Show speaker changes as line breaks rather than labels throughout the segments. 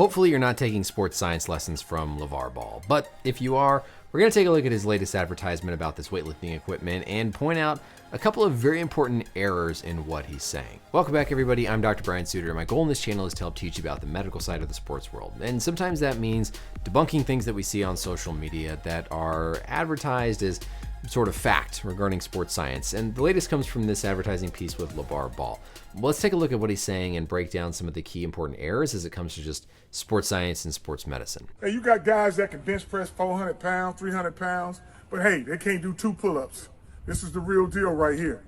Hopefully you're not taking sports science lessons from LaVar Ball, but if you are, we're going to take a look at his latest advertisement about this weightlifting equipment and point out a couple of very important errors in what he's saying. Welcome back, everybody. I'm Dr. Brian Sutterer. My goal in this channel is to help teach you about the medical side of the sports world, and sometimes that means debunking things that we see on social media that are advertised as sort of fact regarding sports science. And the latest comes from this advertising piece with LaVar Ball. Well, let's take a look at what he's saying and break down some of the key important errors as it comes to just sports science and sports medicine.
Hey, you got guys that can bench press 400 pounds, 300 pounds, but hey, they can't do 2 pull-ups. This is the real deal right here.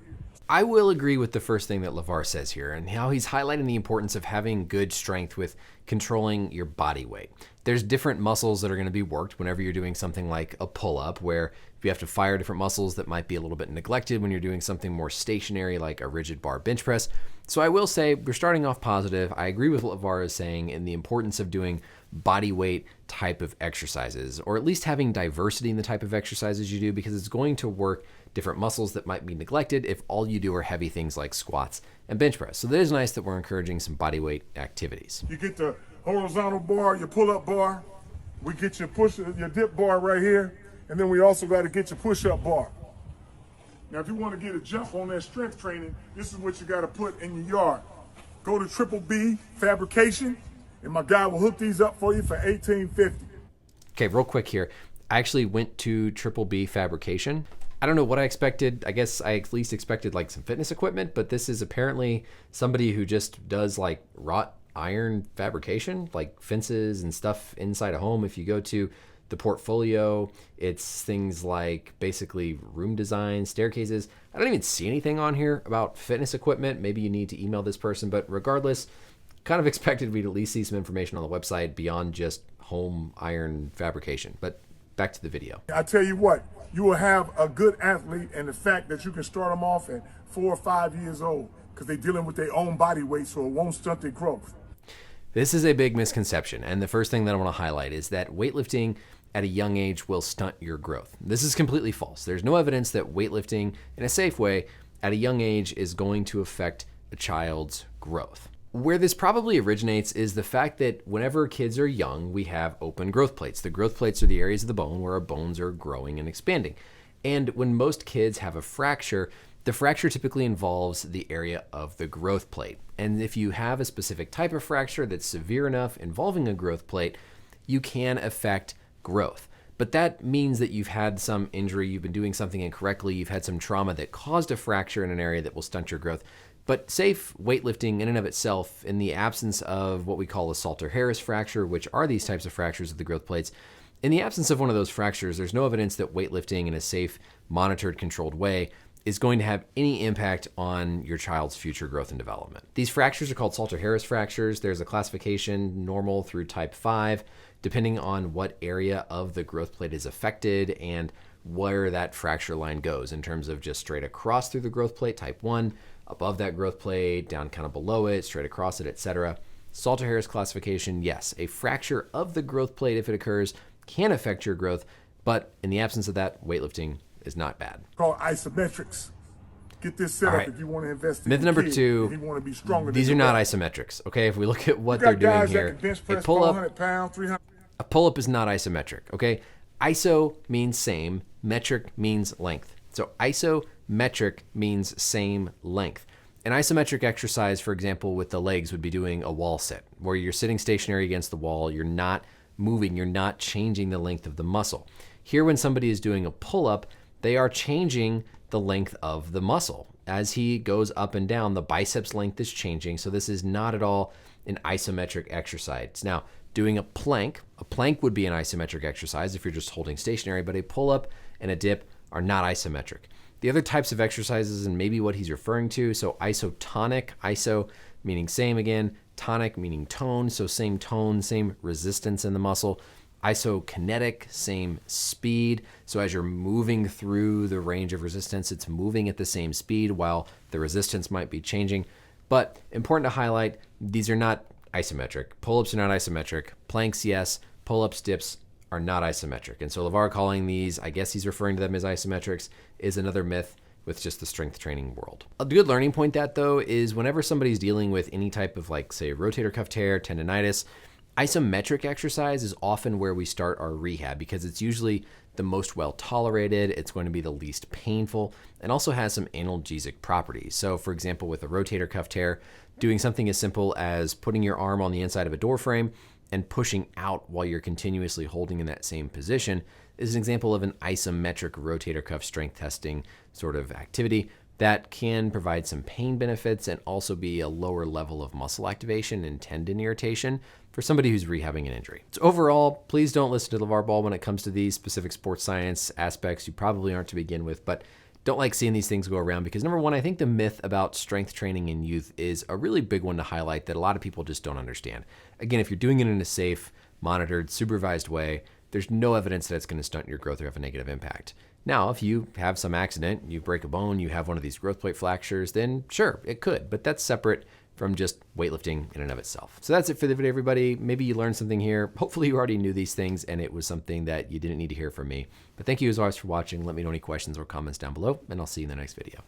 I will agree with the first thing that LaVar says here and how he's highlighting the importance of having good strength with controlling your body weight. There's different muscles that are going to be worked whenever you're doing something like a pull-up, where you have to fire different muscles that might be a little bit neglected when you're doing something more stationary like a rigid bar bench press. So I will say we're starting off positive. I agree with what LaVar is saying in the importance of doing body weight type of exercises, or at least having diversity in the type of exercises you do, because it's going to work different muscles that might be neglected if all you do are heavy things like squats and bench press. So that is nice that we're encouraging some body weight activities.
You get the horizontal bar, your pull-up bar. We get your your dip bar right here, and then we also got to get your push-up bar. Now, if you want to get a jump on that strength training, this is what you got to put in your yard. Go to Triple B Fabrication, and my guy will hook these up for you for $18.50.
Okay, real quick here. I actually went to Triple B Fabrication. I don't know what I expected. I guess I at least expected like some fitness equipment, but this is apparently somebody who just does like wrought iron fabrication, like fences and stuff inside a home. If you go to the portfolio, it's things like basically room design, staircases. I don't even see anything on here about fitness equipment. Maybe you need to email this person, but regardless, kind of expected me to at least see some information on the website beyond just home iron fabrication. But back to the video.
I tell you what, you will have a good athlete, and the fact that you can start them off at 4 or 5 years old because they're dealing with their own body weight, so it won't stunt their growth.
This is a big misconception, and the first thing that I want to highlight is that weightlifting at a young age will stunt your growth. This is completely false. There's no evidence that weightlifting in a safe way at a young age is going to affect a child's growth. Where this probably originates is the fact that whenever kids are young, we have open growth plates. The growth plates are the areas of the bone where our bones are growing and expanding. And when most kids have a fracture, the fracture typically involves the area of the growth plate. And if you have a specific type of fracture that's severe enough involving a growth plate, you can affect growth. But that means that you've had some injury, you've been doing something incorrectly, you've had some trauma that caused a fracture in an area that will stunt your growth. But safe weightlifting in and of itself, in the absence of what we call a Salter-Harris fracture, which are these types of fractures of the growth plates, in the absence of one of those fractures, there's no evidence that weightlifting in a safe, monitored, controlled way is going to have any impact on your child's future growth and development. These fractures are called Salter-Harris fractures. There's a classification, normal through type 5, depending on what area of the growth plate is affected and where that fracture line goes in terms of just straight across through the growth plate, type 1, above that growth plate, down kind of below it, straight across it, etc. Salter-Harris classification, yes, a fracture of the growth plate, if it occurs, can affect your growth, but in the absence of that, weightlifting is not bad.
Called isometrics. Get this set up if you want to invest in
myth number 2,
if you want to be stronger.
These are not isometrics, okay? If we look at what they're doing here, a pull-up,
pounds, 300.
A pull-up is not isometric, okay? Iso means same, metric means length. So isometric means same length. An isometric exercise, for example, with the legs would be doing a wall sit, where you're sitting stationary against the wall, you're not moving, you're not changing the length of the muscle. Here, when somebody is doing a pull-up, they are changing the length of the muscle. As he goes up and down, the biceps length is changing, so this is not at all an isometric exercise. Now, doing a plank would be an isometric exercise if you're just holding stationary, but a pull-up and a dip are not isometric. The other types of exercises, and maybe what he's referring to, so isotonic, iso meaning same again, tonic meaning tone, so same tone, same resistance in the muscle. Isokinetic, same speed. So as you're moving through the range of resistance, it's moving at the same speed while the resistance might be changing. But important to highlight, these are not isometric. Pull-ups are not isometric. Planks, yes. Pull-ups, dips are not isometric. And so LaVar calling these, I guess he's referring to them as isometrics, is another myth with just the strength training world. A good learning point that though is whenever somebody's dealing with any type of like say rotator cuff tear, tendonitis, Isometric exercise is often where we start our rehab because it's usually the most well tolerated, it's going to be the least painful, and also has some analgesic properties. So for example, with a rotator cuff tear, doing something as simple as putting your arm on the inside of a door frame and pushing out while you're continuously holding in that same position is an example of an isometric rotator cuff strength testing sort of activity that can provide some pain benefits and also be a lower level of muscle activation and tendon irritation for somebody who's rehabbing an injury. So overall, please don't listen to LaVar Ball when it comes to these specific sports science aspects. You probably aren't to begin with, but don't like seeing these things go around because number one, I think the myth about strength training in youth is a really big one to highlight that a lot of people just don't understand. Again, if you're doing it in a safe, monitored, supervised way, there's no evidence that it's going to stunt your growth or have a negative impact. Now, if you have some accident, you break a bone, you have one of these growth plate fractures, then sure, it could, but that's separate from just weightlifting in and of itself. So that's it for the video, everybody. Maybe you learned something here. Hopefully you already knew these things and it was something that you didn't need to hear from me. But thank you as always for watching. Let me know any questions or comments down below, and I'll see you in the next video.